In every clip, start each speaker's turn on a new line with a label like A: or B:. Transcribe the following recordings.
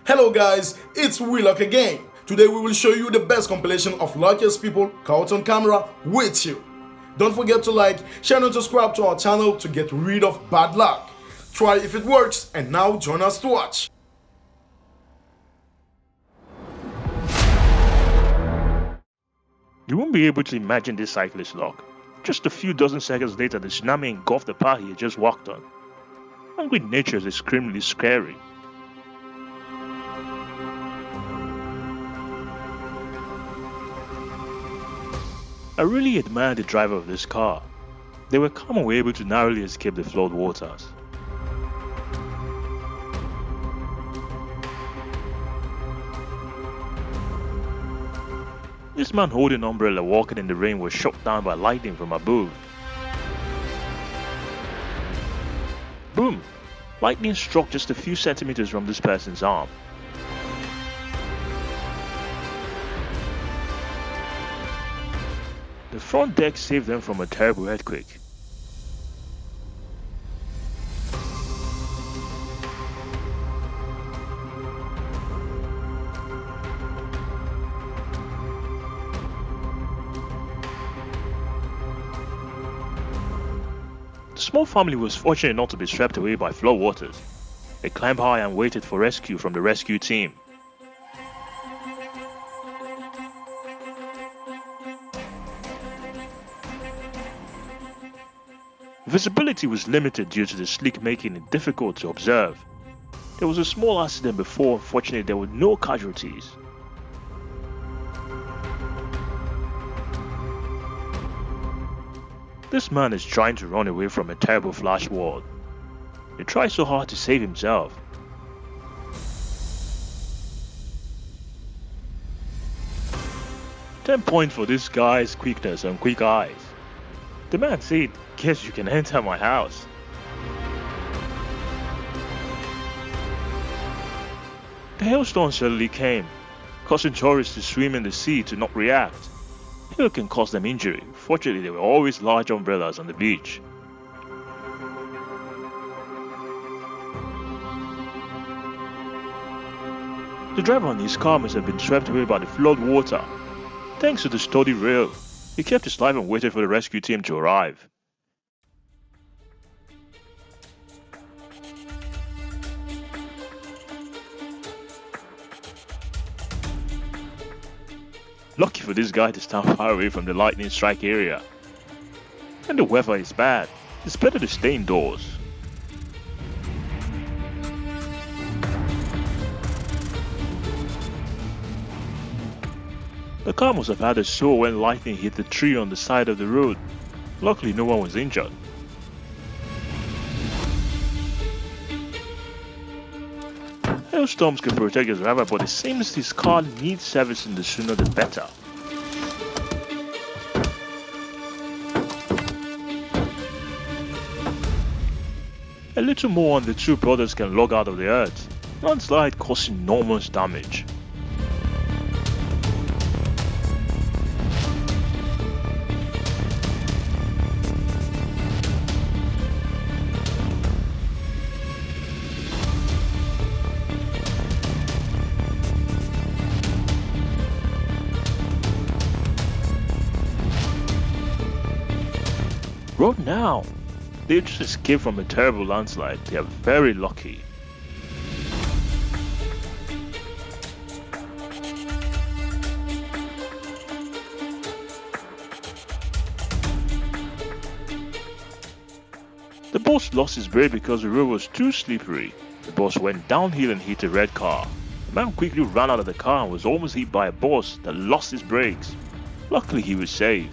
A: Hello guys, it's WELUCK again. Today we will show you the best compilation of luckiest people caught on camera with you. Don't forget to like, share and subscribe to our channel to get rid of bad luck. Try if it works and now join us to watch.
B: You won't be able to imagine this cyclist luck. Just a few dozen seconds later, the tsunami engulfed the path he had just walked on. Hungry nature is extremely scary. I really admire the driver of this car. They were calm and were able to narrowly escape the flood waters. This man holding an umbrella walking in the rain was shot down by lightning from above. Boom! Lightning struck just a few centimeters from this person's arm. The front deck saved them from a terrible earthquake. The small family was fortunate not to be swept away by flood waters. They climbed high and waited for rescue from the rescue team. Visibility was limited due to the sleek making it difficult to observe. There was a small accident before, unfortunately there were no casualties. This man is trying to run away from a terrible flash flood. He tries so hard to save himself. "10 points for this guy's quickness and quick eyes." The man said, "Guess you can enter my house." The hailstorm suddenly came, causing tourists to swim in the sea to not react. Hail can cause them injury. Fortunately, there were always large umbrellas on the beach. The driver on his car must have been swept away by the flood water. Thanks to the sturdy rail, he kept his life and waited for the rescue team to arrive. Lucky for this guy to stand far away from the lightning strike area. And the weather is bad. It's better to stay indoors. The car must have had a sore when lightning hit the tree on the side of the road. Luckily, no one was injured. Hailstorms can protect his driver, but it seems his car needs servicing, the sooner the better. A little more and the two brothers can log out of the earth. Landslide caused enormous damage. Run now! They just escaped from a terrible landslide. They are very lucky. The bus lost his brake because the road was too slippery. The bus went downhill and hit a red car. The man quickly ran out of the car and was almost hit by a bus that lost his brakes. Luckily he was saved.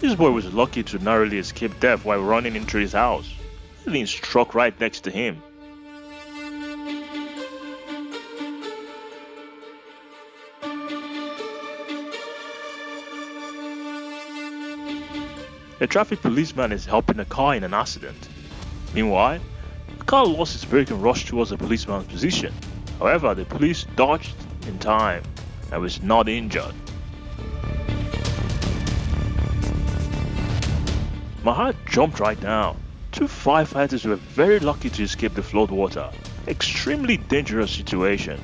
B: This boy was lucky to narrowly escape death while running into his house. Lightning struck right next to him. A traffic policeman is helping a car in an accident. Meanwhile, the car lost its brake and rushed towards the policeman's position. However, the police dodged in time and was not injured. My heart jumped right now. Two firefighters were very lucky to escape the flood water. Extremely dangerous situation.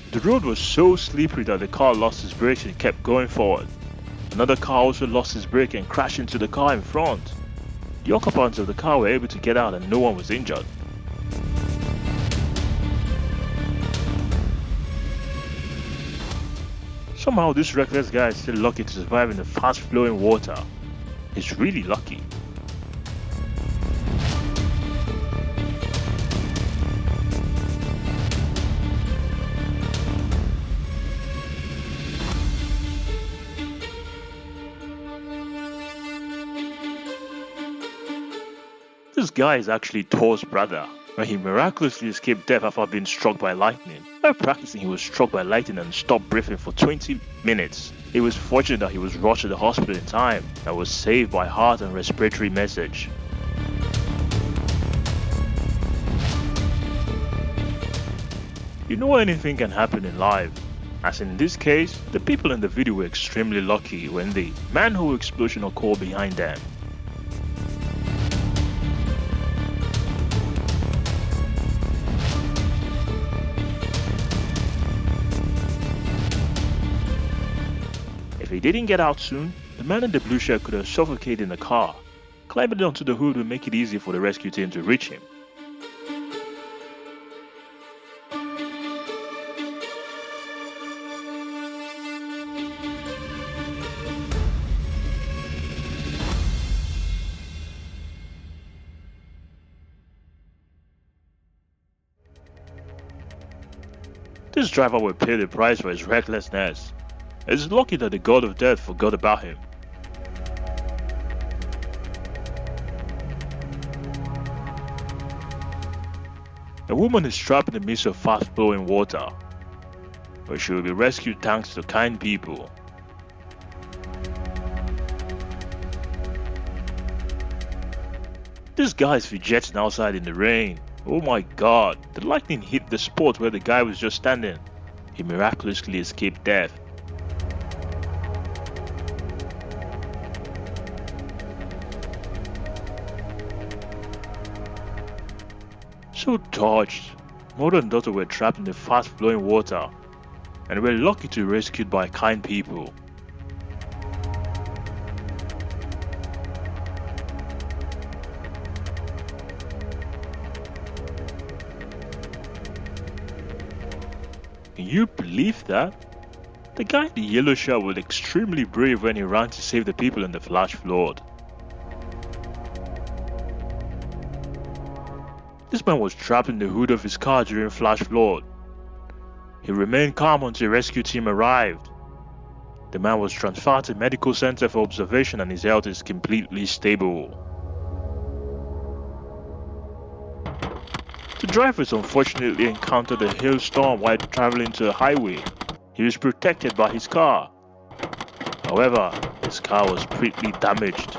B: The road was so slippery that the car lost its brakes and kept going forward. Another car also lost its brake and crashed into the car in front. The occupants of the car were able to get out and no one was injured. Somehow this reckless guy is still lucky to survive in the fast flowing water. He's really lucky. This guy is actually Thor's brother, where he miraculously escaped death after being struck by lightning. While practicing, he was struck by lightning and stopped breathing for 20 minutes. It was fortunate that he was rushed to the hospital in time and was saved by heart and respiratory message. You know anything can happen in life. As in this case, the people in the video were extremely lucky when the manhole explosion occurred behind them. If he didn't get out soon, the man in the blue shirt could have suffocated in the car. Climbing onto the hood would make it easy for the rescue team to reach him. This driver will pay the price for his recklessness. It's lucky that the god of death forgot about him. A woman is trapped in the midst of fast-flowing water, but she will be rescued thanks to kind people. This guy is fidgeting outside in the rain. Oh my god, the lightning hit the spot where the guy was just standing. He miraculously escaped death. So touched. Mother and daughter were trapped in the fast-flowing water and were lucky to be rescued by kind people. Can you believe that? The guy in the yellow shirt was extremely brave when he ran to save the people in the flash flood. This man was trapped in the hood of his car during flash flood. He remained calm until a rescue team arrived. The man was transferred to a medical center for observation and his health is completely stable. The drivers unfortunately encountered a hailstorm while traveling to a highway. He was protected by his car. However, his car was pretty damaged.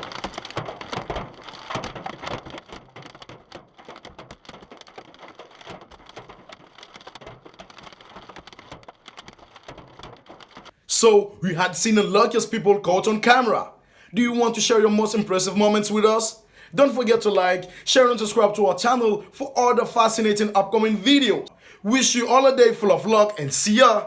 A: So, we had seen the luckiest people caught on camera. Do you want to share your most impressive moments with us? Don't forget to like, share and subscribe to our channel for other fascinating upcoming videos. Wish you all a day full of luck and see ya!